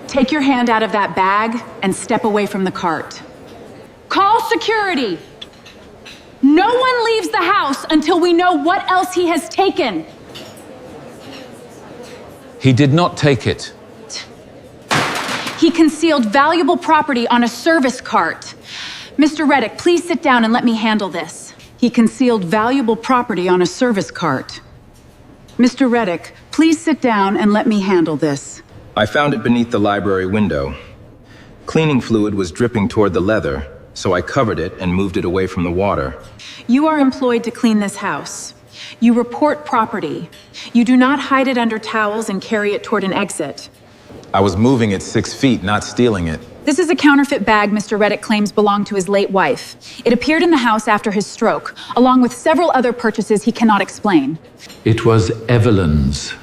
Take your hand out of that bag and step away from the cart. Call security! No one leaves the house until we know what else he has taken. He did not take it. He concealed valuable property on a service cart. Mr. Reddick, please sit down and let me handle this. He concealed valuable property on a service cart. Mr. Reddick, please sit down and let me handle this. I found it beneath the library window. Cleaning fluid was dripping toward the leather, so I covered it and moved it away from the water. You are employed to clean this house. You report property. You do not hide it under towels and carry it toward an exit. I was moving it 6 feet, not stealing it. This is a counterfeit bag Mr. Reddick claims belonged to his late wife. It appeared in the house after his stroke, along with several other purchases he cannot explain. It was Evelyn's.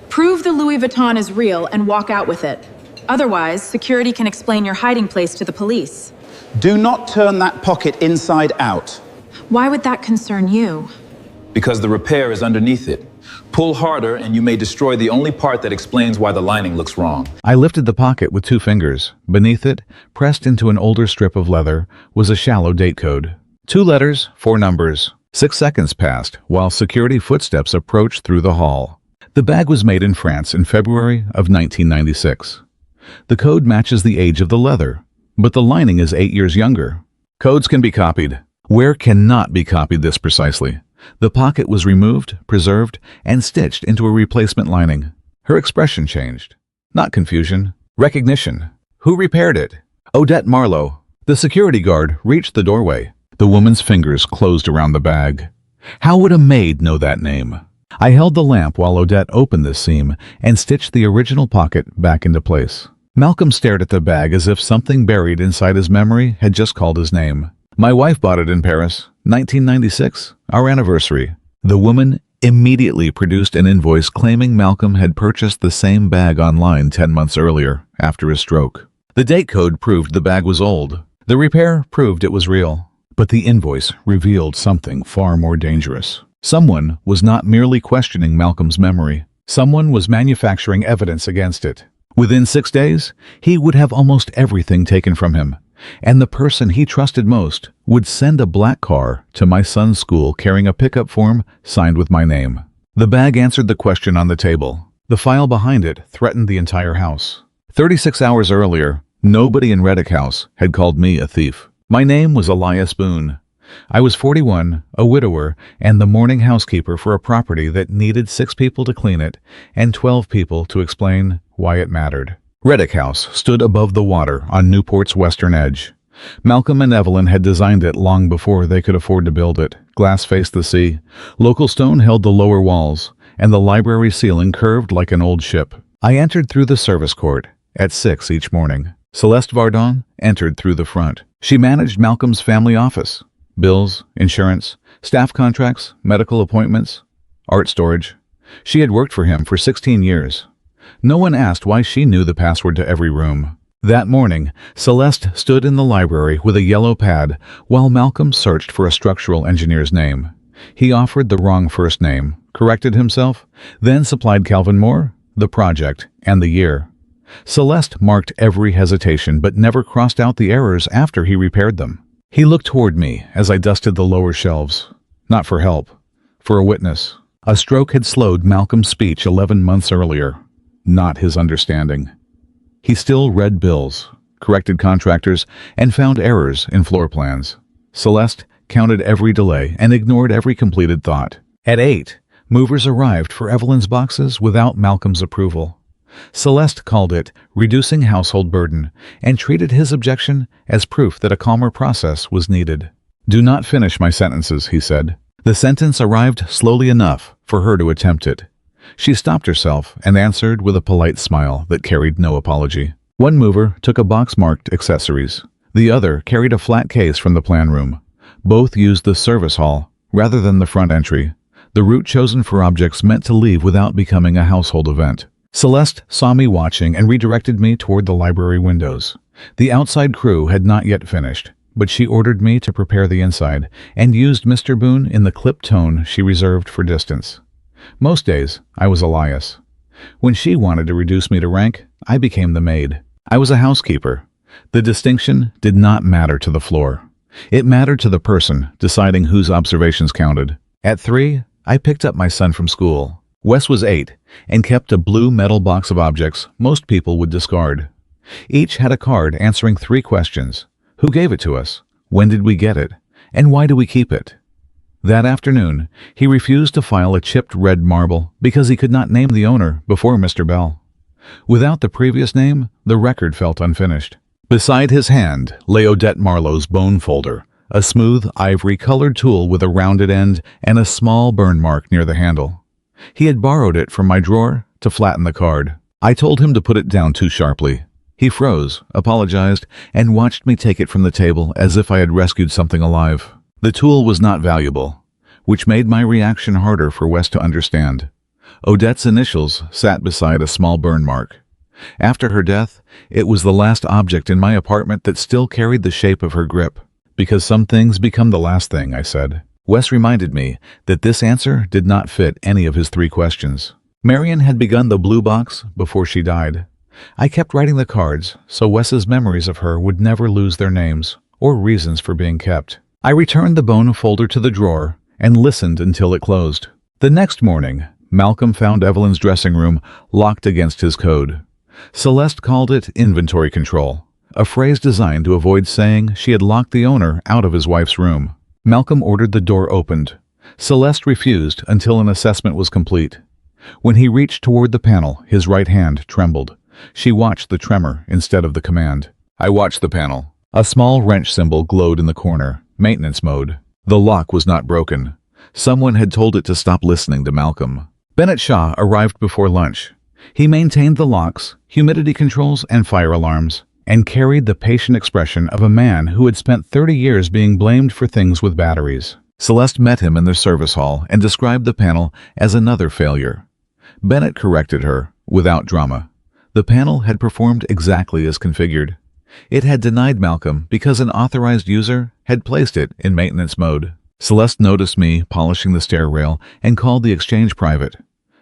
Prove the Louis Vuitton is real and walk out with it. Otherwise, security can explain your hiding place to the police. Do not turn that pocket inside out. Why would that concern you? Because the repair is underneath it. Pull harder and you may destroy the only part that explains why the lining looks wrong. I lifted the pocket with 2 fingers. Beneath it, pressed into an older strip of leather, was a shallow date code. 2 letters, 4 numbers. 6 seconds passed while security footsteps approached through the hall. The bag was made in France in February of 1996. The code matches the age of the leather, but the lining is 8 years younger. Codes can be copied. Where cannot be copied this precisely? The pocket was removed, preserved, and stitched into a replacement lining. Her expression changed. Not confusion, recognition. Who repaired it? Odette Marlowe. The security guard reached the doorway. The woman's fingers closed around the bag. How would a maid know that name? I held the lamp while Odette opened this seam and stitched the original pocket back into place. Malcolm stared at the bag as if something buried inside his memory had just called his name. My wife bought it in Paris, 1996, our anniversary. The woman immediately produced an invoice claiming Malcolm had purchased the same bag online 10 months earlier, after his stroke. The date code proved the bag was old. The repair proved it was real. But the invoice revealed something far more dangerous. Someone was not merely questioning Malcolm's memory. Someone was manufacturing evidence against it. Within 6 days, he would have almost everything taken from him. And the person he trusted most would send a black car to my son's school carrying a pickup form signed with my name. The bag answered the question on the table. The file behind it threatened the entire house. 36 hours earlier, nobody in Reddick House had called me a thief. My name was Elias Boone. I was 41, a widower, and the morning housekeeper for a property that needed 6 people to clean it and 12 people to explain why it mattered. Reddick House stood above the water on Newport's western edge. Malcolm and Evelyn had designed it long before they could afford to build it. Glass faced the sea. Local stone held the lower walls, and the library ceiling curved like an old ship. I entered through the service court at 6 each morning. Celeste Vardon entered through the front. She managed Malcolm's family office. Bills, insurance, staff contracts, medical appointments, art storage. She had worked for him for 16 years. No one asked why she knew the password to every room. That morning, Celeste stood in the library with a yellow pad while Malcolm searched for a structural engineer's name. He offered the wrong first name, corrected himself, then supplied Calvin Moore, the project, and the year. Celeste marked every hesitation but never crossed out the errors after he repaired them. He looked toward me as I dusted the lower shelves. Not for help, for a witness. A stroke had slowed Malcolm's speech 11 months earlier. Not his understanding. He still read bills, corrected contractors, and found errors in floor plans. Celeste counted every delay and ignored every completed thought. At 8, movers arrived for Evelyn's boxes without Malcolm's approval. Celeste called it reducing household burden and treated his objection as proof that a calmer process was needed. "Do not finish my sentences," he said. The sentence arrived slowly enough for her to attempt it. She stopped herself and answered with a polite smile that carried no apology. One mover took a box marked accessories. The other carried a flat case from the plan room. Both used the service hall rather than the front entry. The route chosen for objects meant to leave without becoming a household event. Celeste saw me watching and redirected me toward the library windows. The outside crew had not yet finished, but she ordered me to prepare the inside and used Mr. Boone in the clipped tone she reserved for distance. Most days, I was Elias. When she wanted to reduce me to rank, I became the maid. I was a housekeeper. The distinction did not matter to the floor. It mattered to the person deciding whose observations counted. At 3, I picked up my son from school. Wes was 8 and kept a blue metal box of objects most people would discard. Each had a card answering 3 questions. Who gave it to us? When did we get it? And why do we keep it? That afternoon, he refused to file a chipped red marble because he could not name the owner before Mr. Bell. Without the previous name, the record felt unfinished. Beside his hand lay Odette Marlowe's bone folder, a smooth ivory-colored tool with a rounded end and a small burn mark near the handle. He had borrowed it from my drawer to flatten the card. I told him to put it down too sharply. He froze, apologized, and watched me take it from the table as if I had rescued something alive. The tool was not valuable, which made my reaction harder for Wes to understand. Odette's initials sat beside a small burn mark. After her death, it was the last object in my apartment that still carried the shape of her grip. Because some things become the last thing, I said. Wes reminded me that this answer did not fit any of his 3 questions. Marion had begun the blue box before she died. I kept writing the cards so Wes's memories of her would never lose their names or reasons for being kept. I returned the bone folder to the drawer and listened until it closed. The next morning, Malcolm found Evelyn's dressing room locked against his code. Celeste called it inventory control, a phrase designed to avoid saying she had locked the owner out of his wife's room. Malcolm ordered the door opened. Celeste refused until an assessment was complete. When he reached toward the panel, his right hand trembled. She watched the tremor instead of the command. I watched the panel. A small wrench symbol glowed in the corner. Maintenance mode. The lock was not broken. Someone had told it to stop listening to Malcolm. Bennett Shaw arrived before lunch. He maintained the locks, humidity controls, and fire alarms, and carried the patient expression of a man who had spent 30 years being blamed for things with batteries. Celeste met him in the service hall and described the panel as another failure. Bennett corrected her, without drama. The panel had performed exactly as configured. It had denied Malcolm because an authorized user had placed it in maintenance mode. Celeste noticed me polishing the stair rail and called the exchange private.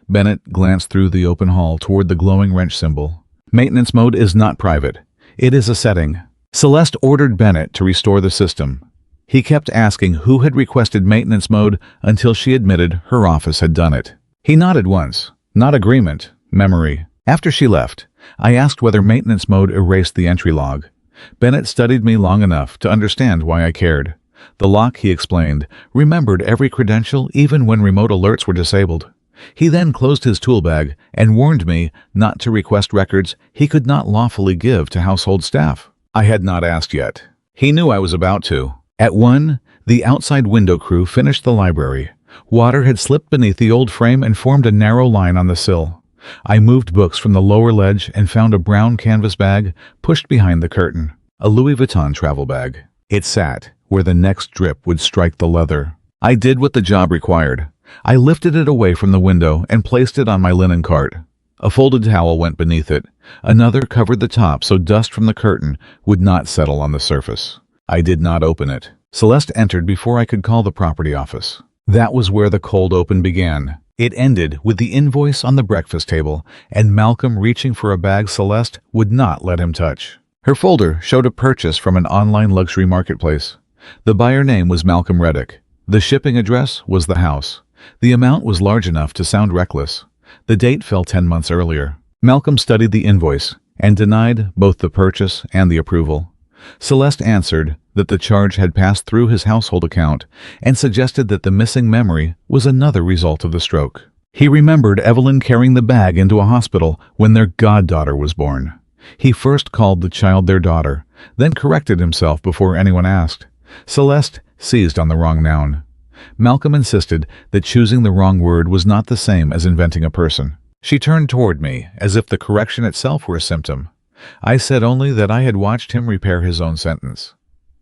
Bennett glanced through the open hall toward the glowing wrench symbol. Maintenance mode is not private. It is a setting. Celeste ordered Bennett to restore the system. He kept asking who had requested maintenance mode until she admitted her office had done it. He nodded once. Not agreement, memory. After she left, I asked whether maintenance mode erased the entry log. Bennett studied me long enough to understand why I cared. The lock, he explained, remembered every credential even when remote alerts were disabled. He then closed his tool bag and warned me not to request records he could not lawfully give to household staff. I had not asked yet. He knew I was about to. At 1, the outside window crew finished the library. Water had slipped beneath the old frame and formed a narrow line on the sill. I moved books from the lower ledge and found a brown canvas bag pushed behind the curtain, a Louis Vuitton travel bag. It sat where the next drip would strike the leather. I did what the job required. I lifted it away from the window and placed it on my linen cart. A folded towel went beneath it. Another covered the top so dust from the curtain would not settle on the surface. I did not open it. Celeste entered before I could call the property office. That was where the cold open began. It ended with the invoice on the breakfast table and Malcolm reaching for a bag Celeste would not let him touch. Her folder showed a purchase from an online luxury marketplace. The buyer name was Malcolm Reddick. The shipping address was the house. The amount was large enough to sound reckless. The date fell 10 months earlier. Malcolm studied the invoice and denied both the purchase and the approval. Celeste answered that the charge had passed through his household account and suggested that the missing memory was another result of the stroke. He remembered Evelyn carrying the bag into a hospital when their goddaughter was born. He first called the child their daughter, then corrected himself before anyone asked. Celeste seized on the wrong noun. Malcolm insisted that choosing the wrong word was not the same as inventing a person. She turned toward me as if the correction itself were a symptom. I said only that I had watched him repair his own sentence.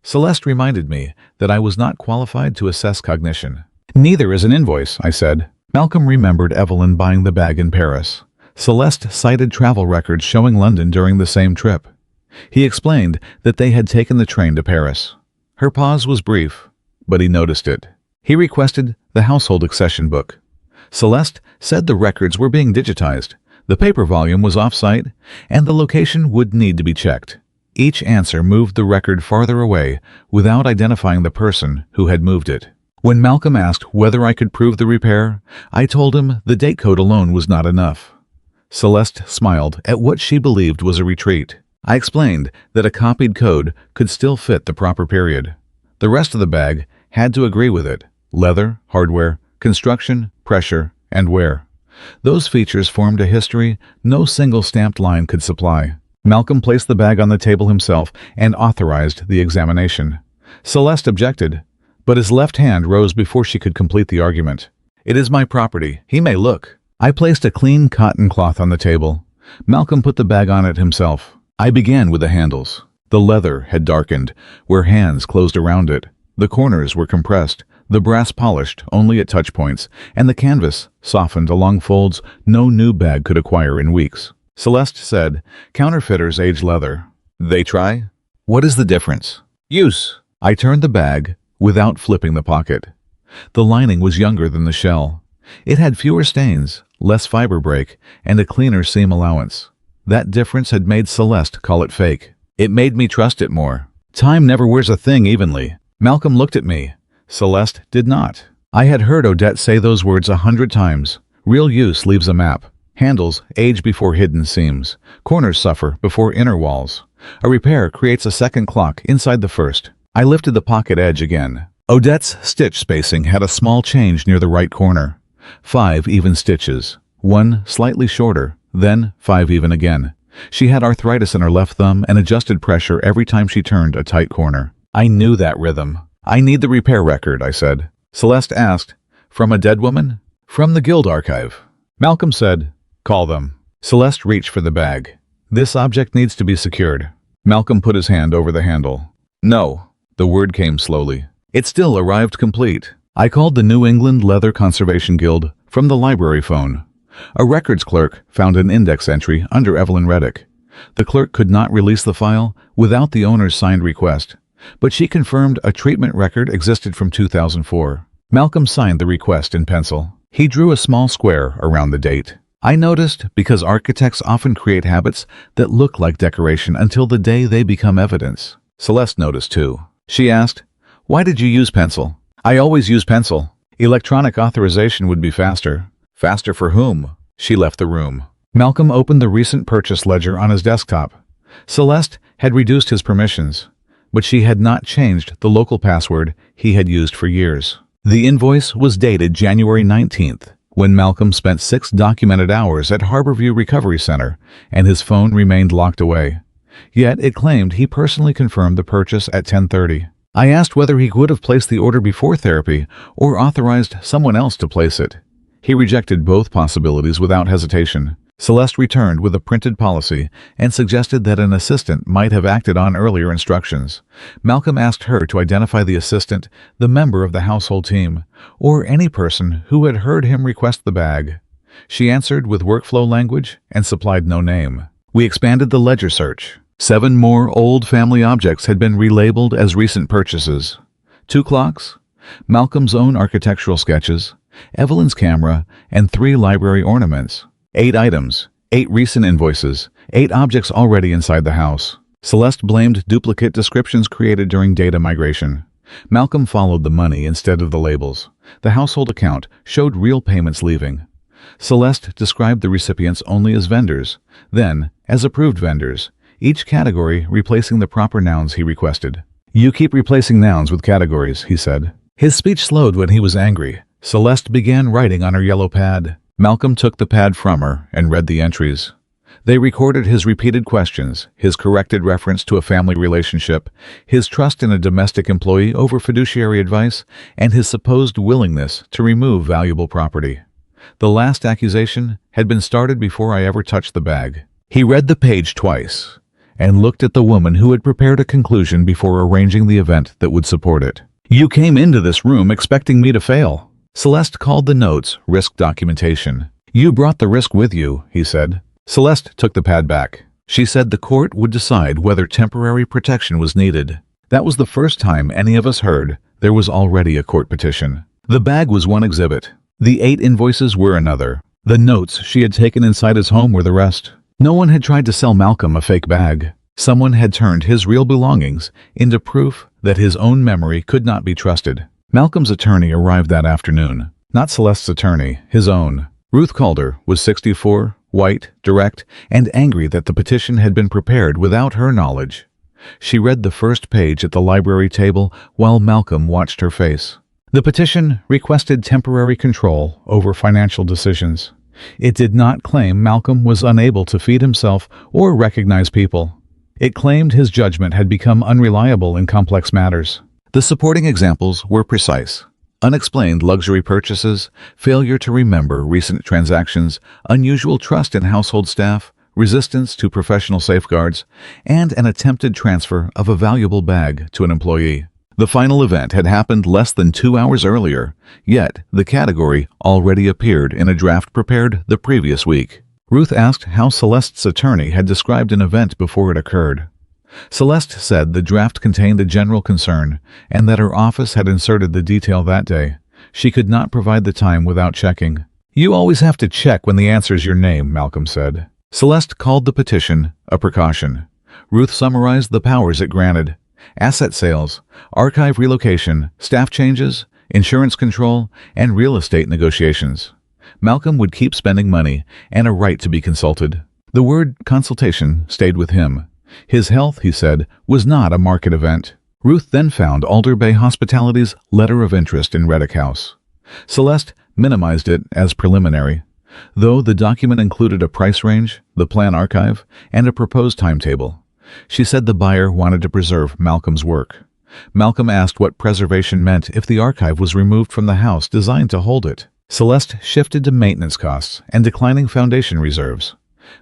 Celeste reminded me that I was not qualified to assess cognition. Neither is an invoice, I said. Malcolm remembered Evelyn buying the bag in Paris. Celeste cited travel records showing London during the same trip. He explained that they had taken the train to Paris. Her pause was brief, but he noticed it. He requested the household accession book. Celeste said the records were being digitized. The paper volume was off-site, and the location would need to be checked. Each answer moved the record farther away without identifying the person who had moved it. When Malcolm asked whether I could prove the repair, I told him the date code alone was not enough. Celeste smiled at what she believed was a retreat. I explained that a copied code could still fit the proper period. The rest of the bag had to agree with it: leather, hardware, construction, pressure, and wear. Those features formed a history no single stamped line could supply. Malcolm placed the bag on the table himself and authorized the examination. Celeste objected, but his left hand rose before she could complete the argument. "It is my property. He may look." I placed a clean cotton cloth on the table. Malcolm put the bag on it himself. I began with the handles. The leather had darkened, where hands closed around it. The corners were compressed, the brass polished only at touch points, and the canvas softened along folds no new bag could acquire in weeks. Celeste said, "Counterfeiters age leather. They try? What is the difference?" "Use." I turned the bag without flipping the pocket. The lining was younger than the shell. It had fewer stains, less fiber break, and a cleaner seam allowance. That difference had made Celeste call it fake. It made me trust it more. Time never wears a thing evenly. Malcolm looked at me. Celeste did not. I had heard Odette say those words 100 times. Real use leaves a map. Handles age before hidden seams. Corners suffer before inner walls. A repair creates a second clock inside the first. I lifted the pocket edge again. Odette's stitch spacing had a small change near the right corner. 5 even stitches. One slightly shorter, then 5 even again. She had arthritis in her left thumb and adjusted pressure every time she turned a tight corner. I knew that rhythm. "I need the repair record," I said. Celeste asked, "From a dead woman?" "From the Guild archive." Malcolm said, "Call them." Celeste reached for the bag. "This object needs to be secured." Malcolm put his hand over the handle. "No." The word came slowly. It still arrived complete. I called the New England Leather Conservation Guild from the library phone. A records clerk found an index entry under Evelyn Reddick. The clerk could not release the file without the owner's signed request, but she confirmed a treatment record existed from 2004. Malcolm signed the request in pencil. He drew a small square around the date. I noticed because architects often create habits that look like decoration until the day they become evidence. Celeste noticed too. She asked, "Why did you use pencil?" "I always use pencil. Electronic authorization would be faster." "Faster for whom?" She left the room. Malcolm opened the recent purchase ledger on his desktop. Celeste had reduced his permissions, but she had not changed the local password he had used for years. The invoice was dated January 19th, when Malcolm spent 6 documented hours at Harborview Recovery Center, and his phone remained locked away. Yet it claimed he personally confirmed the purchase at 10:30. I asked whether he would have placed the order before therapy or authorized someone else to place it. He rejected both possibilities without hesitation. Celeste returned with a printed policy and suggested that an assistant might have acted on earlier instructions. Malcolm asked her to identify the assistant, the member of the household team, or any person who had heard him request the bag. She answered with workflow language and supplied no name. We expanded the ledger search. 7 more old family objects had been relabeled as recent purchases. 2 clocks, Malcolm's own architectural sketches, Evelyn's camera, and 3 library ornaments. 8 items, 8 recent invoices, 8 objects already inside the house. Celeste blamed duplicate descriptions created during data migration. Malcolm followed the money instead of the labels. The household account showed real payments leaving. Celeste described the recipients only as vendors, then as approved vendors, each category replacing the proper nouns he requested. "You keep replacing nouns with categories," he said. His speech slowed when he was angry. Celeste began writing on her yellow pad. Malcolm took the pad from her and read the entries. They recorded his repeated questions, his corrected reference to a family relationship, his trust in a domestic employee over fiduciary advice, and his supposed willingness to remove valuable property. The last accusation had been started before I ever touched the bag. He read the page twice and looked at the woman who had prepared a conclusion before arranging the event that would support it. "You came into this room expecting me to fail." Celeste called the notes risk documentation. "You brought the risk with you," he said. Celeste took the pad back. She said the court would decide whether temporary protection was needed. That was the first time any of us heard there was already a court petition. The bag was one exhibit. The 8 invoices were another. The notes she had taken inside his home were the rest. No one had tried to sell Malcolm a fake bag. Someone had turned his real belongings into proof that his own memory could not be trusted. Malcolm's attorney arrived that afternoon. Not Celeste's attorney, his own. Ruth Calder was 64, white, direct, and angry that the petition had been prepared without her knowledge. She read the first page at the library table while Malcolm watched her face. The petition requested temporary control over financial decisions. It did not claim Malcolm was unable to feed himself or recognize people. It claimed his judgment had become unreliable in complex matters. The supporting examples were precise. Unexplained luxury purchases, failure to remember recent transactions, unusual trust in household staff, resistance to professional safeguards, and an attempted transfer of a valuable bag to an employee. The final event had happened less than 2 hours earlier, yet the category already appeared in a draft prepared the previous week. Ruth asked how Celeste's attorney had described an event before it occurred. Celeste said the draft contained a general concern and that her office had inserted the detail that day. She could not provide the time without checking. "You always have to check when the answer's your name," Malcolm said. Celeste called the petition a precaution. Ruth summarized the powers it granted: asset sales, archive relocation, staff changes, insurance control, and real estate negotiations. Malcolm would keep spending money and a right to be consulted. The word consultation stayed with him. His health, he said, was not a market event. Ruth then found Alder Bay Hospitality's letter of interest in Reddick House. Celeste minimized it as preliminary, though the document included a price range, the plan archive, and a proposed timetable. She said the buyer wanted to preserve Malcolm's work. Malcolm asked what preservation meant if the archive was removed from the house designed to hold it. Celeste shifted to maintenance costs and declining foundation reserves.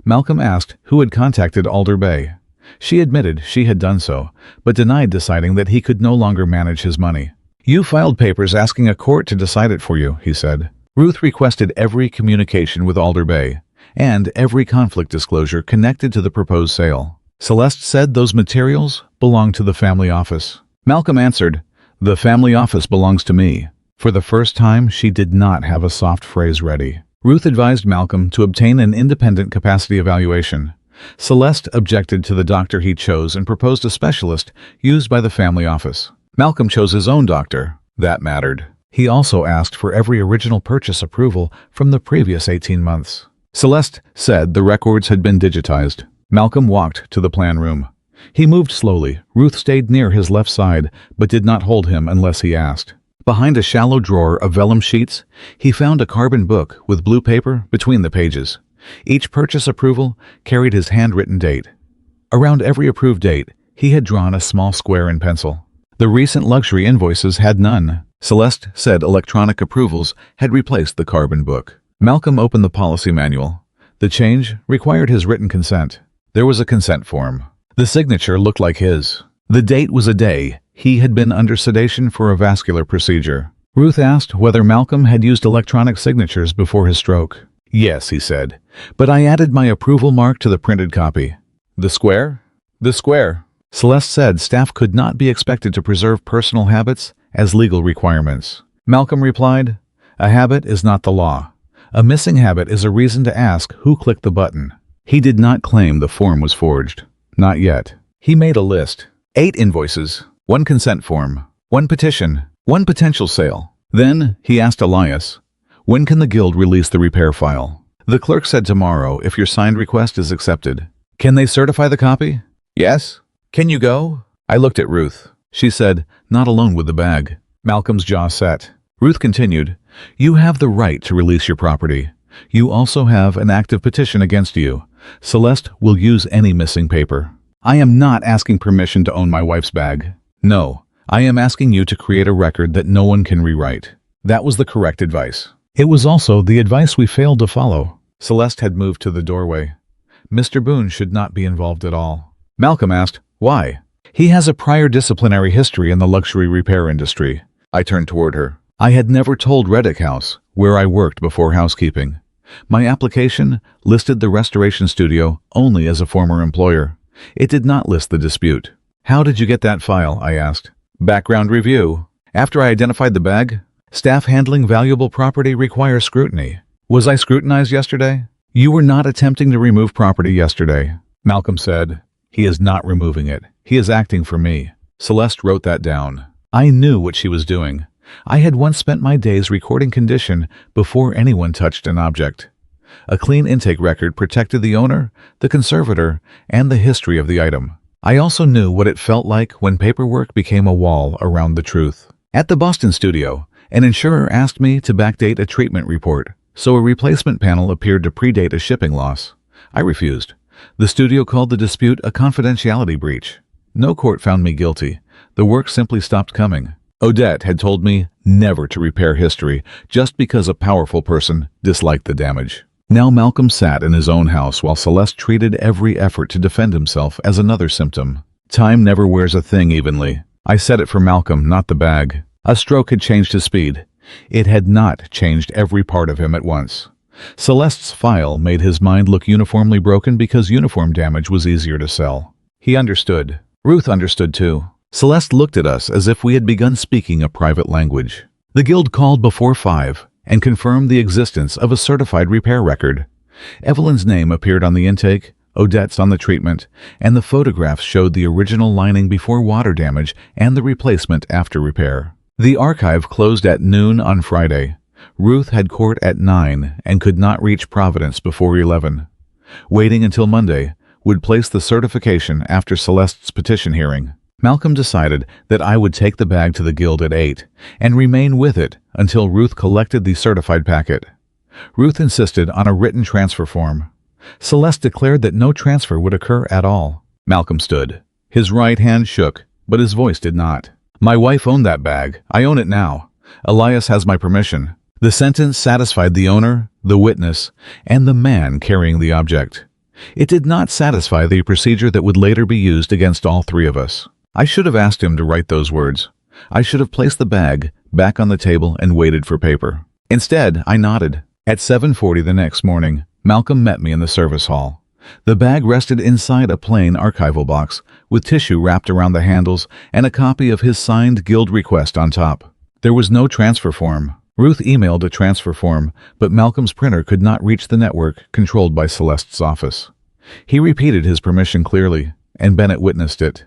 Malcolm asked who had contacted Alder Bay. She admitted she had done so, but denied deciding that he could no longer manage his money. "You filed papers asking a court to decide it for you," he said. Ruth requested every communication with Alder Bay and every conflict disclosure connected to the proposed sale. Celeste said those materials belonged to the family office. Malcolm answered, "The family office belongs to me." For the first time, she did not have a soft phrase ready. Ruth advised Malcolm to obtain an independent capacity evaluation. Celeste objected to the doctor he chose and proposed a specialist used by the family office. Malcolm chose his own doctor. That mattered. He also asked for every original purchase approval from the previous 18 months. Celeste said the records had been digitized. Malcolm walked to the plan room. He moved slowly. Ruth stayed near his left side, but did not hold him unless he asked. Behind a shallow drawer of vellum sheets, he found a carbon book with blue paper between the pages. Each purchase approval carried his handwritten date. Around every approved date, he had drawn a small square in pencil. The recent luxury invoices had none. Celeste said electronic approvals had replaced the carbon book. Malcolm opened the policy manual. The change required his written consent. There was a consent form. The signature looked like his. The date was a day he had been under sedation for a vascular procedure. Ruth asked whether Malcolm had used electronic signatures before his stroke. "Yes," he said, "but I added my approval mark to the printed copy." "The square?" "The square." Celeste said staff could not be expected to preserve personal habits as legal requirements. Malcolm replied, "A habit is not the law. A missing habit is a reason to ask who clicked the button." He did not claim the form was forged. Not yet. He made a list. 8 invoices, 1 consent form, 1 petition, 1 potential sale. Then he asked Elias, "When can the guild release the repair file?" The clerk said tomorrow if your signed request is accepted. "Can they certify the copy?" "Yes." "Can you go?" I looked at Ruth. She said, "Not alone with the bag." Malcolm's jaw set. Ruth continued, "You have the right to release your property. You also have an active petition against you. Celeste will use any missing paper. I am not asking permission to own my wife's bag. No, I am asking you to create a record that no one can rewrite." That was the correct advice. It was also the advice we failed to follow. Celeste had moved to the doorway. Mr. Boone should not be involved at all. Malcolm asked, "Why?" "He has a prior disciplinary history in the luxury repair industry." I turned toward her. I had never told Reddick House, where I worked before housekeeping. My application listed the restoration studio only as a former employer. It did not list the dispute. "How did you get that file?" I asked. "Background review. After I identified the bag, staff handling valuable property requires scrutiny. Was I scrutinized yesterday? You were not attempting to remove property yesterday. Malcolm said. He is not removing it. He is acting for me. Celeste wrote that down. I knew what she was doing. I had once spent my days recording condition before anyone touched an object. A clean intake record protected the owner, the conservator, and the history of the item. I also knew what it felt like when paperwork became a wall around the truth. At the Boston studio, an insurer asked me to backdate a treatment report, so a replacement panel appeared to predate a shipping loss. I refused. The studio called the dispute a confidentiality breach. No court found me guilty. The work simply stopped coming. Odette had told me never to repair history just because a powerful person disliked the damage. Now Malcolm sat in his own house while Celeste treated every effort to defend himself as another symptom. Time never wears a thing evenly. I said it for Malcolm, not the bag. A stroke had changed his speed. It had not changed every part of him at once. Celeste's file made his mind look uniformly broken because uniform damage was easier to sell. He understood. Ruth understood too. Celeste looked at us as if we had begun speaking a private language. The guild called before 5 and confirmed the existence of a certified repair record. Evelyn's name appeared on the intake, Odette's on the treatment, and the photographs showed the original lining before water damage and the replacement after repair. The archive closed at noon on Friday. Ruth had court at 9 and could not reach Providence before 11. Waiting until Monday would place the certification after Celeste's petition hearing. Malcolm decided that I would take the bag to the guild at 8 and remain with it until Ruth collected the certified packet. Ruth insisted on a written transfer form. Celeste declared that no transfer would occur at all. Malcolm stood. His right hand shook, but his voice did not. My wife owned that bag. I own it now. Elias has my permission. The sentence satisfied the owner, the witness, and the man carrying the object. It did not satisfy the procedure that would later be used against all three of us. I should have asked him to write those words. I should have placed the bag back on the table and waited for paper. Instead, I nodded. At 7:40 the next morning, Malcolm met me in the service hall. The bag rested inside a plain archival box with tissue wrapped around the handles and a copy of his signed guild request on top. There was no transfer form. Ruth emailed a transfer form, but Malcolm's printer could not reach the network controlled by Celeste's office. He repeated his permission clearly, and Bennett witnessed it.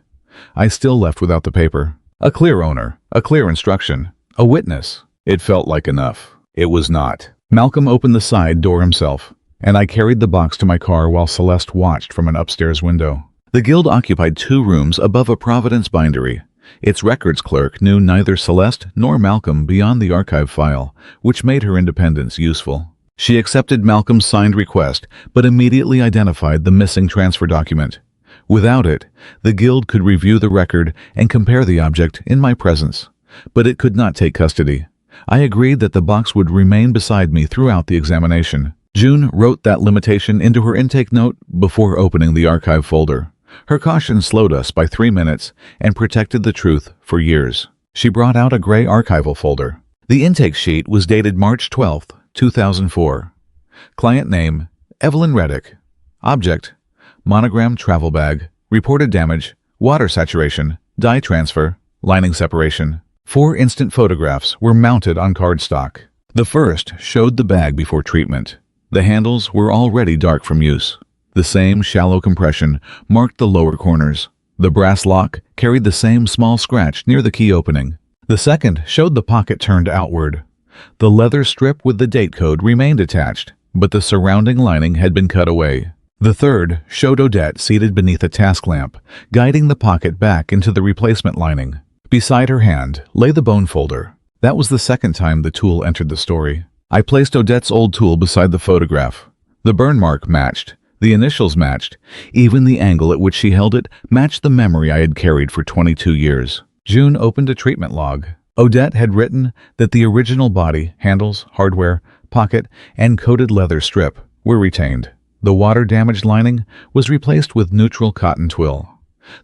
I still left without the paper. A clear owner, a clear instruction, a witness. It felt like enough. It was not. Malcolm opened the side door himself, and I carried the box to my car while Celeste watched from an upstairs window. The guild occupied 2 rooms above a Providence bindery. Its records clerk knew neither Celeste nor Malcolm beyond the archive file, which made her independence useful. She accepted Malcolm's signed request, but immediately identified the missing transfer document. Without it, the guild could review the record and compare the object in my presence, but it could not take custody. I agreed that the box would remain beside me throughout the examination. June wrote that limitation into her intake note before opening the archive folder. Her caution slowed us by 3 minutes and protected the truth for years. She brought out a gray archival folder. The intake sheet was dated March 12, 2004. Client name, Evelyn Reddick. Object, monogram travel bag. Reported damage, water saturation, dye transfer, lining separation. 4 instant photographs were mounted on cardstock. The first showed the bag before treatment. The handles were already dark from use. The same shallow compression marked the lower corners. The brass lock carried the same small scratch near the key opening. The second showed the pocket turned outward. The leather strip with the date code remained attached, but the surrounding lining had been cut away. The third showed Odette seated beneath a task lamp, guiding the pocket back into the replacement lining. Beside her hand lay the bone folder. That was the second time the tool entered the story. I placed Odette's old tool beside the photograph. The burn mark matched. The initials matched. Even the angle at which she held it matched the memory I had carried for 22 years. June opened a treatment log. Odette had written that the original body, handles, hardware, pocket, and coated leather strip were retained. The water-damaged lining was replaced with neutral cotton twill.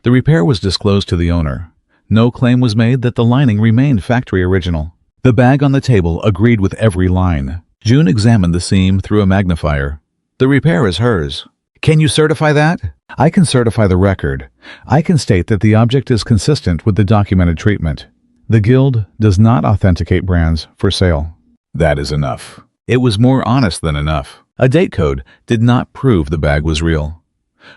The repair was disclosed to the owner. No claim was made that the lining remained factory original. The bag on the table agreed with every line. June examined the seam through a magnifier. The repair is hers. Can you certify that? I can certify the record. I can state that the object is consistent with the documented treatment. The guild does not authenticate brands for sale. That is enough. It was more honest than enough. A date code did not prove the bag was real.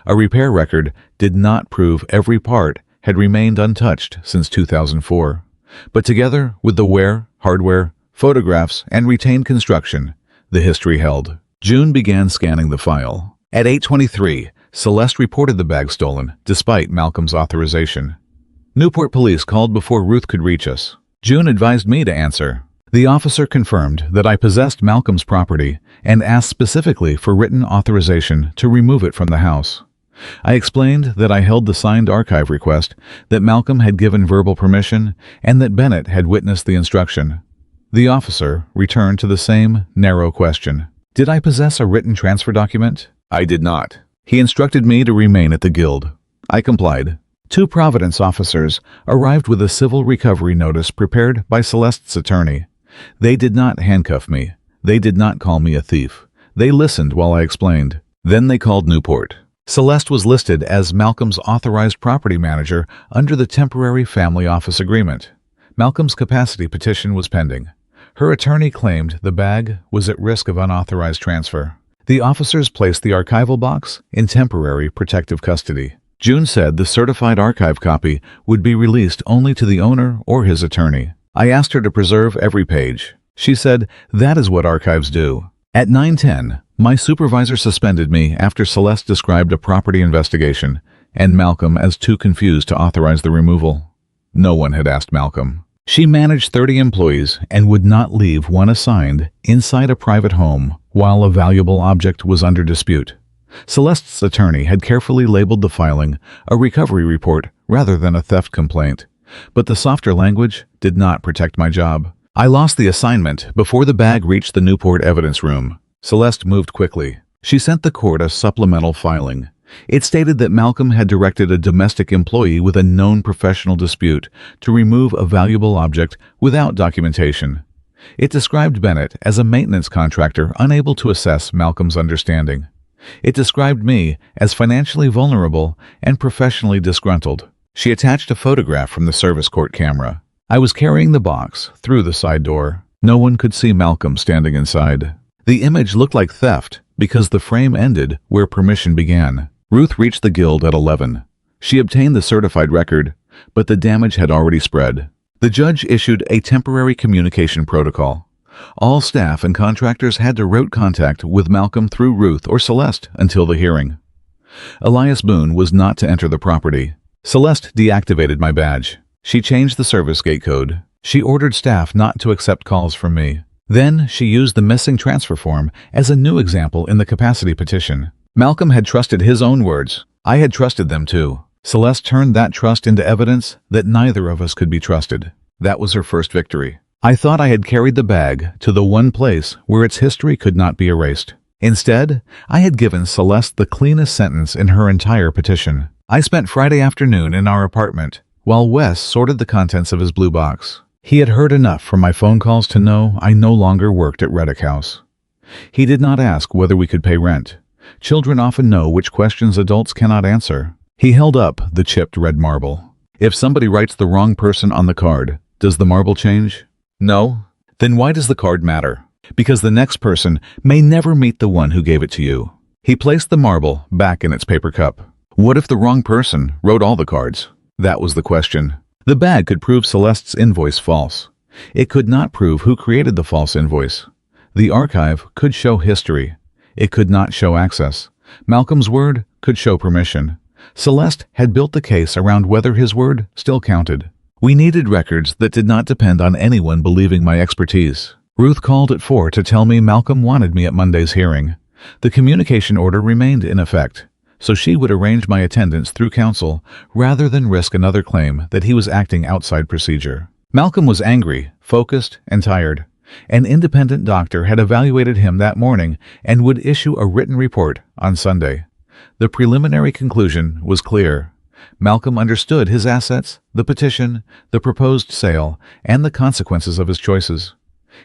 A repair record did not prove every part had remained untouched since 2004. But together with the wear, hardware, photographs, and retained construction, the history held. June began scanning the file. At 8:23, Celeste reported the bag stolen, despite Malcolm's authorization. Newport police called before Ruth could reach us. June advised me to answer. The officer confirmed that I possessed Malcolm's property and asked specifically for written authorization to remove it from the house. I explained that I held the signed archive request, that Malcolm had given verbal permission, and that Bennett had witnessed the instruction. The officer returned to the same narrow question. Did I possess a written transfer document? I did not. He instructed me to remain at the Guild. I complied. 2 Providence officers arrived with a civil recovery notice prepared by Celeste's attorney. They did not handcuff me. They did not call me a thief. They listened while I explained. Then they called Newport. Celeste was listed as Malcolm's authorized property manager under the temporary family office agreement. Malcolm's capacity petition was pending. Her attorney claimed the bag was at risk of unauthorized transfer. The officers placed the archival box in temporary protective custody. June said the certified archive copy would be released only to the owner or his attorney. I asked her to preserve every page. She said that is what archives do. At 9:10, my supervisor suspended me after Celeste described a property investigation and Malcolm as too confused to authorize the removal. No one had asked Malcolm. She managed 30 employees and would not leave one assigned inside a private home while a valuable object was under dispute. Celeste's attorney had carefully labeled the filing a recovery report rather than a theft complaint, but the softer language did not protect my job. I lost the assignment before the bag reached the Newport evidence room. Celeste moved quickly. She sent the court a supplemental filing. It stated that Malcolm had directed a domestic employee with a known professional dispute to remove a valuable object without documentation. It described Bennett as a maintenance contractor unable to assess Malcolm's understanding. It described me as financially vulnerable and professionally disgruntled. She attached a photograph from the service court camera. I was carrying the box through the side door. No one could see Malcolm standing inside. The image looked like theft because the frame ended where permission began. Ruth reached the Guild at 11. She obtained the certified record, but the damage had already spread. The judge issued a temporary communication protocol. All staff and contractors had to route contact with Malcolm through Ruth or Celeste until the hearing. Elias Boone was not to enter the property. Celeste deactivated my badge. She changed the service gate code. She ordered staff not to accept calls from me. Then she used the missing transfer form as a new example in the capacity petition. Malcolm had trusted his own words. I had trusted them too. Celeste turned that trust into evidence that neither of us could be trusted. That was her first victory. I thought I had carried the bag to the one place where its history could not be erased. Instead, I had given Celeste the cleanest sentence in her entire petition. I spent Friday afternoon in our apartment while Wes sorted the contents of his blue box. He had heard enough from my phone calls to know I no longer worked at Reddick House. He did not ask whether we could pay rent. Children often know which questions adults cannot answer. He held up the chipped red marble. If somebody writes the wrong person on the card, does the marble change? No? Then why does the card matter? Because the next person may never meet the one who gave it to you. He placed the marble back in its paper cup. What if the wrong person wrote all the cards? That was the question. The bag could prove Celeste's invoice false. It could not prove who created the false invoice. The archive could show history. It could not show access. Malcolm's word could show permission. Celeste had built the case around whether his word still counted. We needed records that did not depend on anyone believing my expertise. Ruth called at 4 to tell me Malcolm wanted me at Monday's hearing. The communication order remained in effect, so she would arrange my attendance through counsel rather than risk another claim that he was acting outside procedure. Malcolm was angry, focused, and tired. An independent doctor had evaluated him that morning and would issue a written report on Sunday. The preliminary conclusion was clear. Malcolm understood his assets, the petition, the proposed sale, and the consequences of his choices.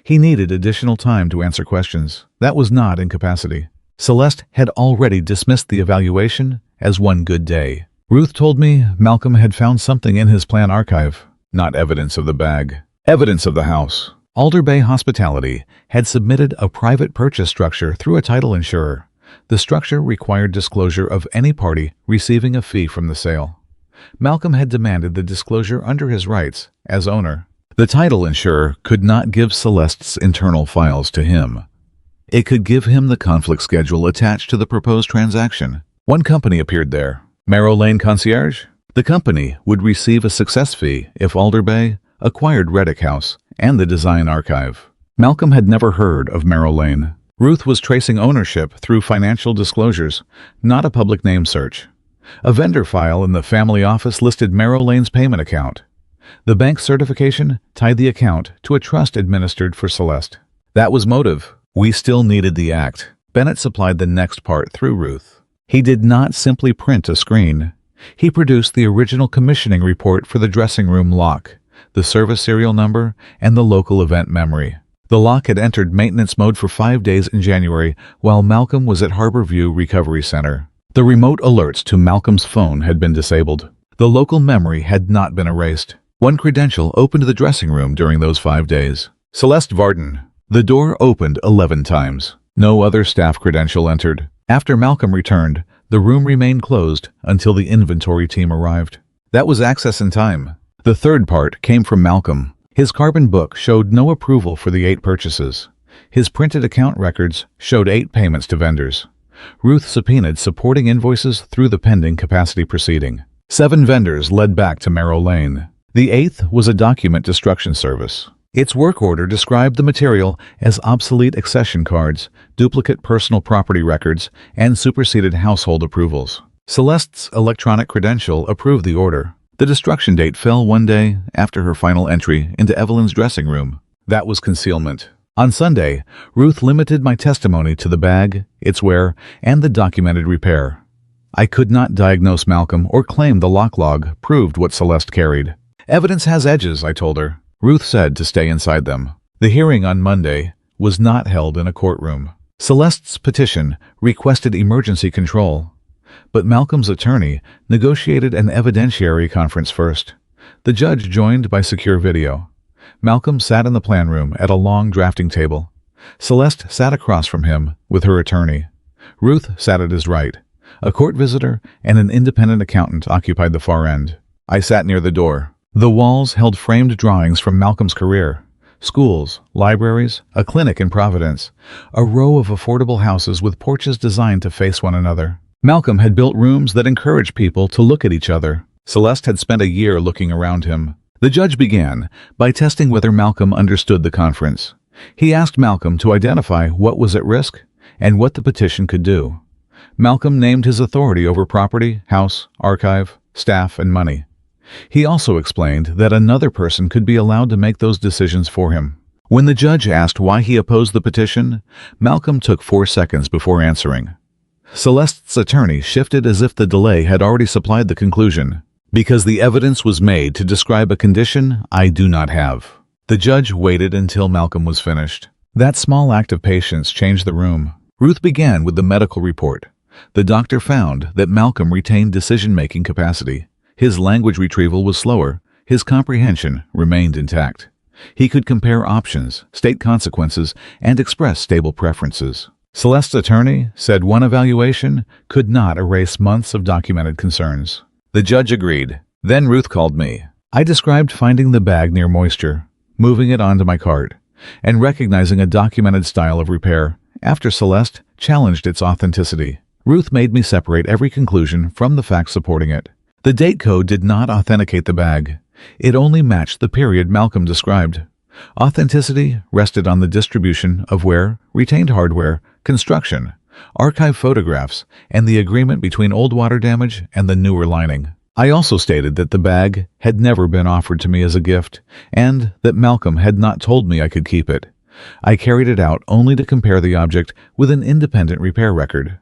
He needed additional time to answer questions. That was not incapacity. Celeste had already dismissed the evaluation as one good day. Ruth told me Malcolm had found something in his plan archive, not evidence of the bag, evidence of the house. Alder Bay Hospitality had submitted a private purchase structure through a title insurer. The structure required disclosure of any party receiving a fee from the sale. Malcolm had demanded the disclosure under his rights as owner. The title insurer could not give Celeste's internal files to him. It could give him the conflict schedule attached to the proposed transaction. One company appeared there, Merrill Lane Concierge. The company would receive a success fee if Alder Bay acquired Reddick House and the design archive. Malcolm had never heard of Merrill Lane. Ruth was tracing ownership through financial disclosures, not a public name search. A vendor file in the family office listed Merrill Lane's payment account. The bank certification tied the account to a trust administered for Celeste. That was motive. We still needed the act. Bennett supplied the next part through Ruth. He did not simply print a screen. He produced the original commissioning report for the dressing room lock, the service serial number, and the local event memory. The lock had entered maintenance mode for 5 days in January while Malcolm was at Harborview Recovery Center. The remote alerts to Malcolm's phone had been disabled. The local memory had not been erased. One credential opened the dressing room during those 5 days. Celeste Varden. The door opened 11 times. No other staff credential entered. After Malcolm returned, the room remained closed until the inventory team arrived. That was access in time. The third part came from Malcolm. His carbon book showed no approval for the 8 purchases. His printed account records showed 8 payments to vendors. Ruth subpoenaed supporting invoices through the pending capacity proceeding. 7 vendors led back to Merrill Lane. The 8th was a document destruction service. Its work order described the material as obsolete accession cards, duplicate personal property records, and superseded household approvals. Celeste's electronic credential approved the order. The destruction date fell one day after her final entry into Evelyn's dressing room. That was concealment. On Sunday, Ruth limited my testimony to the bag, its wear, and the documented repair. I could not diagnose Malcolm or claim the lock log proved what Celeste carried. Evidence has edges, I told her. Ruth said to stay inside them. The hearing on Monday was not held in a courtroom. Celeste's petition requested emergency control, but Malcolm's attorney negotiated an evidentiary conference first. The judge joined by secure video. Malcolm sat in the plan room at a long drafting table. Celeste sat across from him with her attorney. Ruth sat at his right. A court visitor and an independent accountant occupied the far end. I sat near the door. The walls held framed drawings from Malcolm's career. Schools, libraries, a clinic in Providence, a row of affordable houses with porches designed to face one another. Malcolm had built rooms that encouraged people to look at each other. Celeste had spent a year looking around him. The judge began by testing whether Malcolm understood the conference. He asked Malcolm to identify what was at risk and what the petition could do. Malcolm named his authority over property, house, archive, staff, and money. He also explained that another person could be allowed to make those decisions for him. When the judge asked why he opposed the petition, Malcolm took 4 seconds before answering. Celeste's attorney shifted as if the delay had already supplied the conclusion. Because the evidence was made to describe a condition I do not have. The judge waited until Malcolm was finished. That small act of patience changed the room. Ruth began with the medical report. The doctor found that Malcolm retained decision-making capacity. His language retrieval was slower. His comprehension remained intact. He could compare options, state consequences, and express stable preferences. Celeste's attorney said one evaluation could not erase months of documented concerns. The judge agreed. Then Ruth called me. I described finding the bag near moisture, moving it onto my cart, and recognizing a documented style of repair after Celeste challenged its authenticity. Ruth made me separate every conclusion from the facts supporting it. The date code did not authenticate the bag. It only matched the period Malcolm described. Authenticity rested on the distribution of wear, retained hardware, construction, archive photographs, and the agreement between old water damage and the newer lining. I also stated that the bag had never been offered to me as a gift, and that Malcolm had not told me I could keep it. I carried it out only to compare the object with an independent repair record.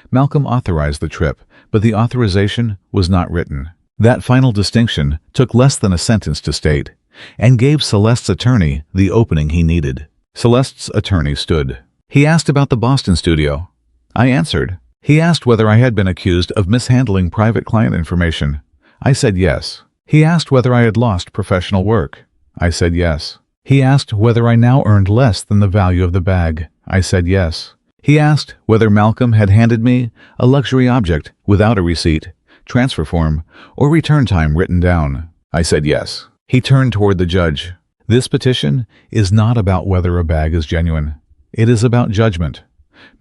Malcolm authorized the trip, but the authorization was not written. That final distinction took less than a sentence to state, and gave Celeste's attorney the opening he needed. Celeste's attorney stood. He asked about the Boston studio. I answered. He asked whether I had been accused of mishandling private client information. I said yes. He asked whether I had lost professional work. I said yes. He asked whether I now earned less than the value of the bag. I said yes. He asked whether Malcolm had handed me a luxury object without a receipt, transfer form, or return time written down. I said yes. He turned toward the judge. This petition is not about whether a bag is genuine. It is about judgment.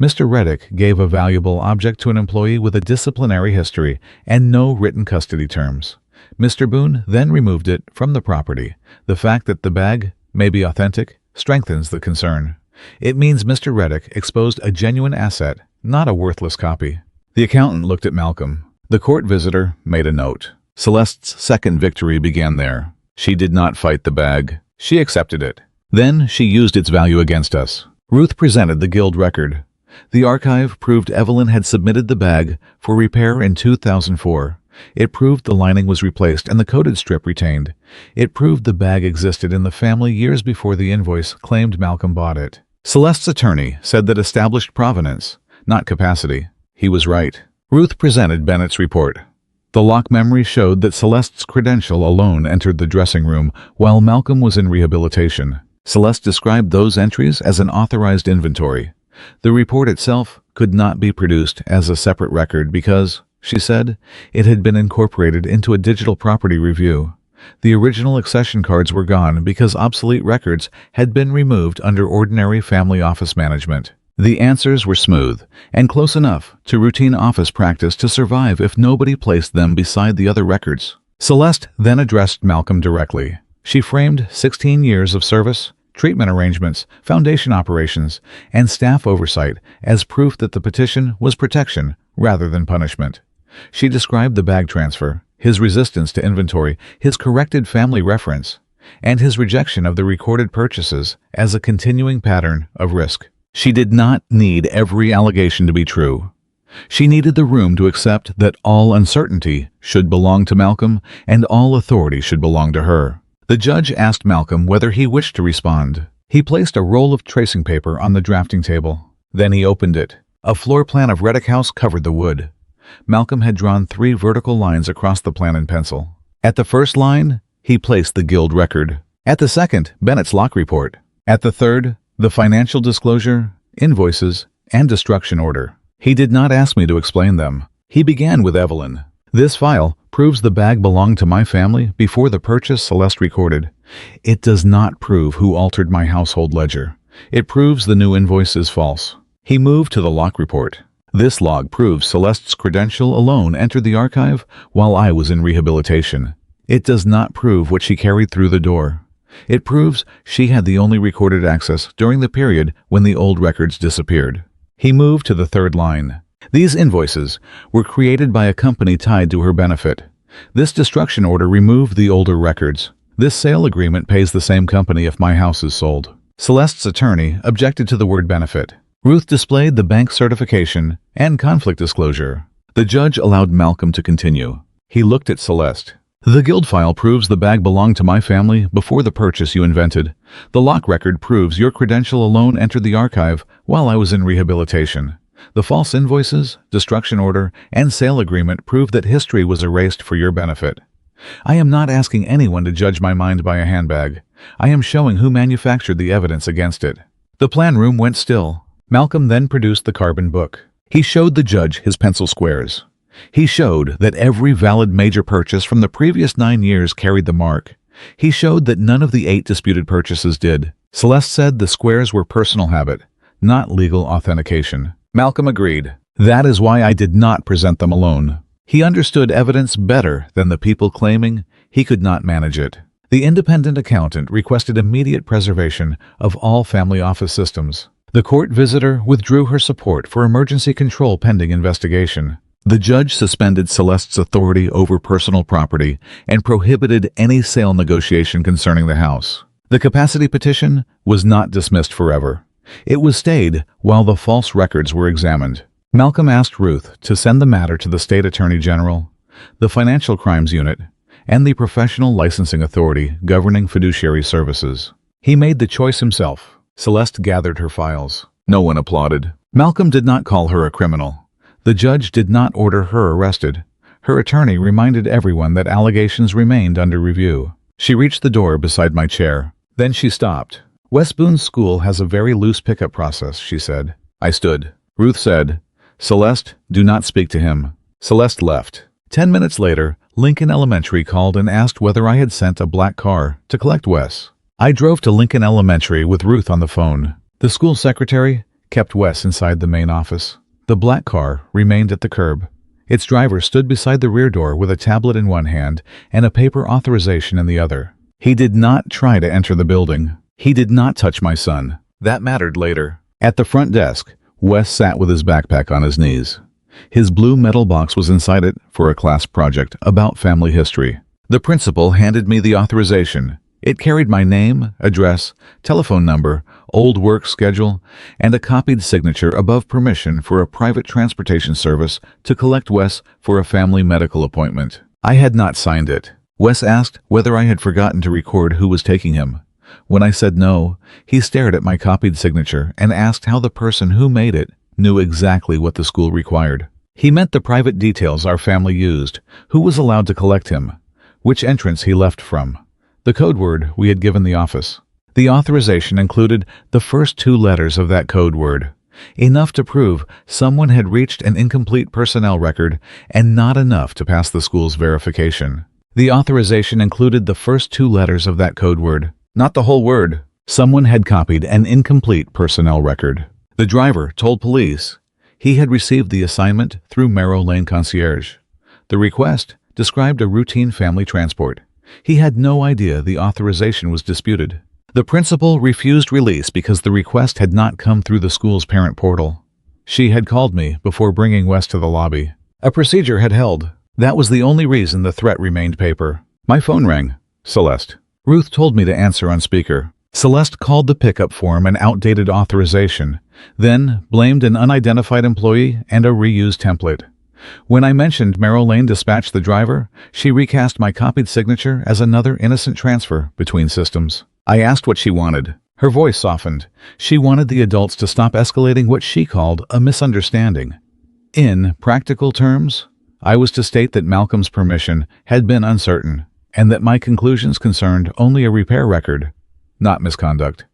Mr. Reddick gave a valuable object to an employee with a disciplinary history and no written custody terms. Mr. Boone then removed it from the property. The fact that the bag may be authentic strengthens the concern. It means Mr. Reddick exposed a genuine asset, not a worthless copy. The accountant looked at Malcolm. The court visitor made a note. Celeste's second victory began there. She did not fight the bag. She accepted it. Then she used its value against us. Ruth presented the guild record. The archive proved Evelyn had submitted the bag for repair in 2004. It proved the lining was replaced and the coated strip retained. It proved the bag existed in the family years before the invoice claimed Malcolm bought it. Celeste's attorney said that established provenance, not capacity. He was right. Ruth presented Bennett's report. The lock memory showed that Celeste's credential alone entered the dressing room while Malcolm was in rehabilitation. Celeste described those entries as an authorized inventory. The report itself could not be produced as a separate record because, she said, it had been incorporated into a digital property review. The original accession cards were gone because obsolete records had been removed under ordinary family office management. The answers were smooth and close enough to routine office practice to survive if nobody placed them beside the other records. Celeste then addressed Malcolm directly. She framed 16 years of service, treatment arrangements, foundation operations, and staff oversight as proof that the petition was protection rather than punishment. She described the bag transfer, his resistance to inventory, his corrected family reference, and his rejection of the recorded purchases as a continuing pattern of risk. She did not need every allegation to be true. She needed the room to accept that all uncertainty should belong to Malcolm and all authority should belong to her. The judge asked Malcolm whether he wished to respond. He placed a roll of tracing paper on the drafting table. Then he opened it. A floor plan of Reddick House covered the wood. Malcolm had drawn 3 vertical lines across the plan in pencil. At the first line, he placed the guild record. At the second, Bennett's lock report. At the third, the financial disclosure, invoices, and destruction order. He did not ask me to explain them. He began with Evelyn. This file proves the bag belonged to my family before the purchase Celeste recorded. It does not prove who altered my household ledger. It proves the new invoice is false. He moved to the lock report. This log proves Celeste's credential alone entered the archive while I was in rehabilitation. It does not prove what she carried through the door. It proves she had the only recorded access during the period when the old records disappeared. He moved to the third line. These invoices were created by a company tied to her benefit. This destruction order removed the older records. This sale agreement pays the same company if my house is sold. Celeste's attorney objected to the word benefit. Ruth displayed the bank certification and conflict disclosure. The judge allowed Malcolm to continue. He looked at Celeste. The guild file proves the bag belonged to my family before the purchase you invented. The lock record proves your credential alone entered the archive while I was in rehabilitation. The false invoices, destruction order, and sale agreement prove that history was erased for your benefit. I am not asking anyone to judge my mind by a handbag. I am showing who manufactured the evidence against it. The plan room went still. Malcolm then produced the carbon book. He showed the judge his pencil squares. He showed that every valid major purchase from the previous 9 years carried the mark. He showed that none of the 8 disputed purchases did. Celeste said the squares were personal habit, not legal authentication. Malcolm agreed. That is why I did not present them alone. He understood evidence better than the people claiming he could not manage it. The independent accountant requested immediate preservation of all family office systems. The court visitor withdrew her support for emergency control pending investigation. The judge suspended Celeste's authority over personal property and prohibited any sale negotiation concerning the house. The capacity petition was not dismissed forever. It was stayed while the false records were examined. Malcolm asked Ruth to send the matter to the State Attorney General, the Financial Crimes Unit, and the Professional Licensing Authority governing fiduciary services. He made the choice himself. Celeste gathered her files. No one applauded. Malcolm did not call her a criminal. The judge did not order her arrested. Her attorney reminded everyone that allegations remained under review. She reached the door beside my chair. Then she stopped. West Boone's school has a very loose pickup process, she said. I stood. Ruth said, Celeste, do not speak to him. Celeste left. 10 minutes later, Lincoln Elementary called and asked whether I had sent a black car to collect Wes. I drove to Lincoln Elementary with Ruth on the phone. The school secretary kept Wes inside the main office. The black car remained at the curb. Its driver stood beside the rear door with a tablet in one hand and a paper authorization in the other. He did not try to enter the building. He did not touch my son. That mattered later. At the front desk, Wes sat with his backpack on his knees. His blue metal box was inside it for a class project about family history. The principal handed me the authorization. It carried my name, address, telephone number, old work schedule, and a copied signature above permission for a private transportation service to collect Wes for a family medical appointment. I had not signed it. Wes asked whether I had forgotten to record who was taking him. When I said no, he stared at my copied signature and asked how the person who made it knew exactly what the school required. He meant the private details our family used, who was allowed to collect him, which entrance he left from, the code word we had given the office. The authorization included the first 2 letters of that code word, enough to prove someone had reached an incomplete personnel record and not enough to pass the school's verification. The authorization included the first 2 letters of that code word, not the whole word. Someone had copied an incomplete personnel record. The driver told police he had received the assignment through Merrill Lane Concierge. The request described a routine family transport. He had no idea the authorization was disputed. The principal refused release because the request had not come through the school's parent portal. She had called me before bringing Wes to the lobby. A procedure had held. That was the only reason the threat remained paper. My phone rang. Celeste. Ruth told me to answer on speaker. Celeste called the pickup form an outdated authorization, then blamed an unidentified employee and a reused template. When I mentioned Merrill Lane dispatched the driver, she recast my copied signature as another innocent transfer between systems. I asked what she wanted. Her voice softened. She wanted the adults to stop escalating what she called a misunderstanding. In practical terms, I was to state that Malcolm's permission had been uncertain, and that my conclusions concerned only a repair record, not misconduct.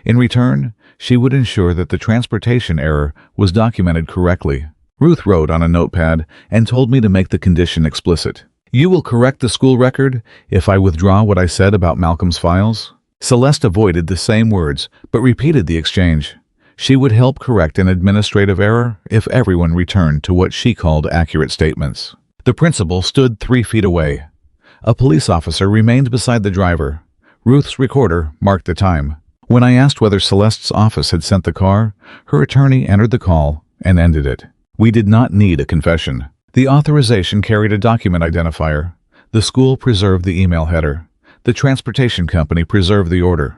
In return, she would ensure that the transportation error was documented correctly. Ruth wrote on a notepad and told me to make the condition explicit. You will correct the school record if I withdraw what I said about Malcolm's files? Celeste avoided the same words, but repeated the exchange. She would help correct an administrative error if everyone returned to what she called accurate statements. The principal stood 3 feet away. A police officer remained beside the driver. Ruth's recorder marked the time. When I asked whether Celeste's office had sent the car, her attorney entered the call and ended it. We did not need a confession. The authorization carried a document identifier. The school preserved the email header. The transportation company preserved the order.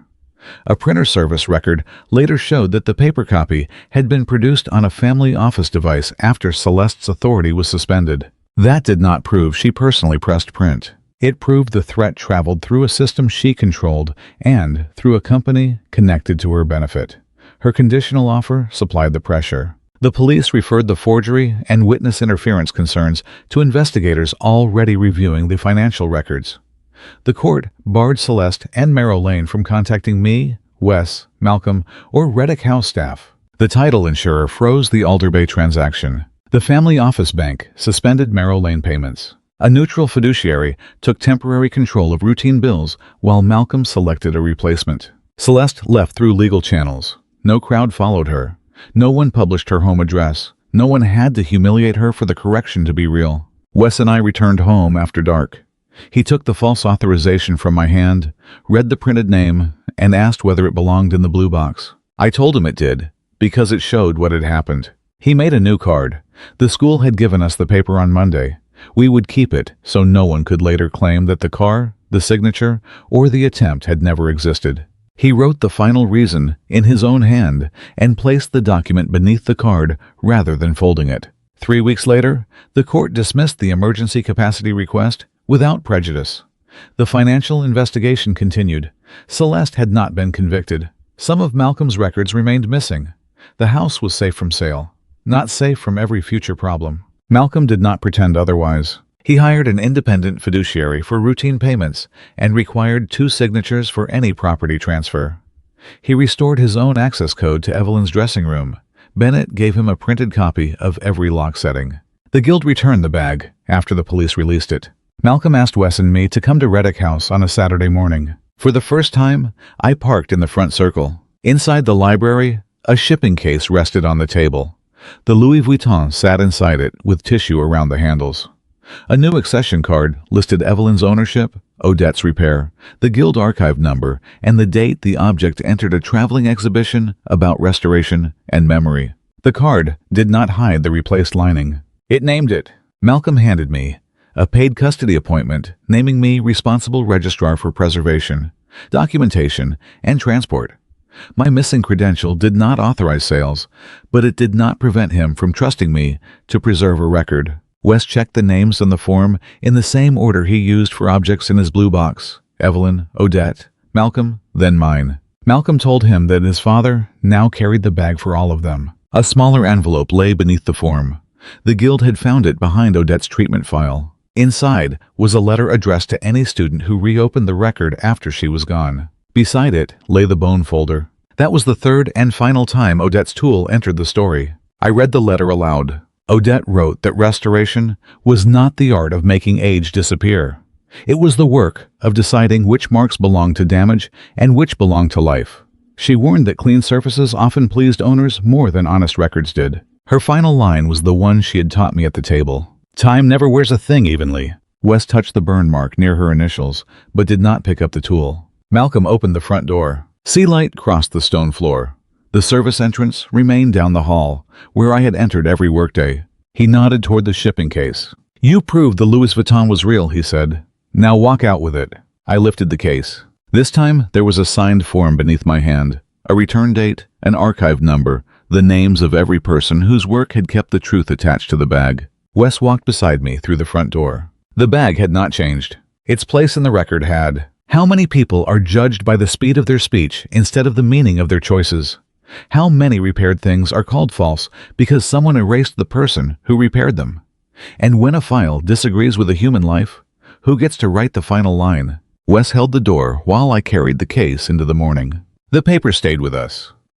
A printer service record later showed that the paper copy had been produced on a family office device after Celeste's authority was suspended. That did not prove she personally pressed print. It proved the threat traveled through a system she controlled and through a company connected to her benefit. Her conditional offer supplied the pressure. The police referred the forgery and witness interference concerns to investigators already reviewing the financial records. The court barred Celeste and Merrill Lane from contacting me, Wes, Malcolm, or Reddick House staff. The title insurer froze the Alder Bay transaction. The family office bank suspended Merrill Lane payments. A neutral fiduciary took temporary control of routine bills while Malcolm selected a replacement. Celeste left through legal channels. No crowd followed her. No one published her home address. No one had to humiliate her for the correction to be real. Wes and I returned home after dark. He took the false authorization from my hand, read the printed name, and asked whether it belonged in the blue box. I told him it did, because it showed what had happened. He made a new card. The school had given us the paper on Monday. We would keep it so no one could later claim that the car, the signature, or the attempt had never existed. He wrote the final reason in his own hand and placed the document beneath the card rather than folding it. 3 weeks later, the court dismissed the emergency capacity request without prejudice. The financial investigation continued. Celeste had not been convicted. Some of Malcolm's records remained missing. The house was safe from sale, not safe from every future problem. Malcolm did not pretend otherwise. He hired an independent fiduciary for routine payments and required 2 signatures for any property transfer. He restored his own access code to Evelyn's dressing room. Bennett gave him a printed copy of every lock setting. The guild returned the bag after the police released it. Malcolm asked Wes and me to come to Reddick House on a Saturday morning. For the first time, I parked in the front circle. Inside the library, a shipping case rested on the table. The Louis Vuitton sat inside it with tissue around the handles. A new accession card listed Evelyn's ownership, Odette's repair, the guild archive number, and the date the object entered a traveling exhibition about restoration and memory. The card did not hide the replaced lining. It named it. Malcolm handed me a paid custody appointment, naming me responsible registrar for preservation, documentation, and transport. My missing credential did not authorize sales, but it did not prevent him from trusting me to preserve a record. Wes checked the names on the form in the same order he used for objects in his blue box. Evelyn, Odette, Malcolm, then mine. Malcolm told him that his father now carried the bag for all of them. A smaller envelope lay beneath the form. The guild had found it behind Odette's treatment file. Inside was a letter addressed to any student who reopened the record after she was gone. Beside it lay the bone folder. That was the third and final time Odette's tool entered the story. I read the letter aloud. Odette wrote that restoration was not the art of making age disappear. It was the work of deciding which marks belonged to damage and which belonged to life. She warned that clean surfaces often pleased owners more than honest records did. Her final line was the one she had taught me at the table. Time never wears a thing evenly. Wes touched the burn mark near her initials, but did not pick up the tool. Malcolm opened the front door. Sea light crossed the stone floor. The service entrance remained down the hall, where I had entered every workday. He nodded toward the shipping case. "You proved the Louis Vuitton was real," he said. "Now walk out with it." I lifted the case. This time, there was a signed form beneath my hand. A return date, an archive number, the names of every person whose work had kept the truth attached to the bag. Wes walked beside me through the front door. The bag had not changed. Its place in the record had. How many people are judged by the speed of their speech instead of the meaning of their choices? How many repaired things are called false because someone erased the person who repaired them? And when a file disagrees with a human life, who gets to write the final line? Wes held the door while I carried the case into the morning. The paper stayed with us.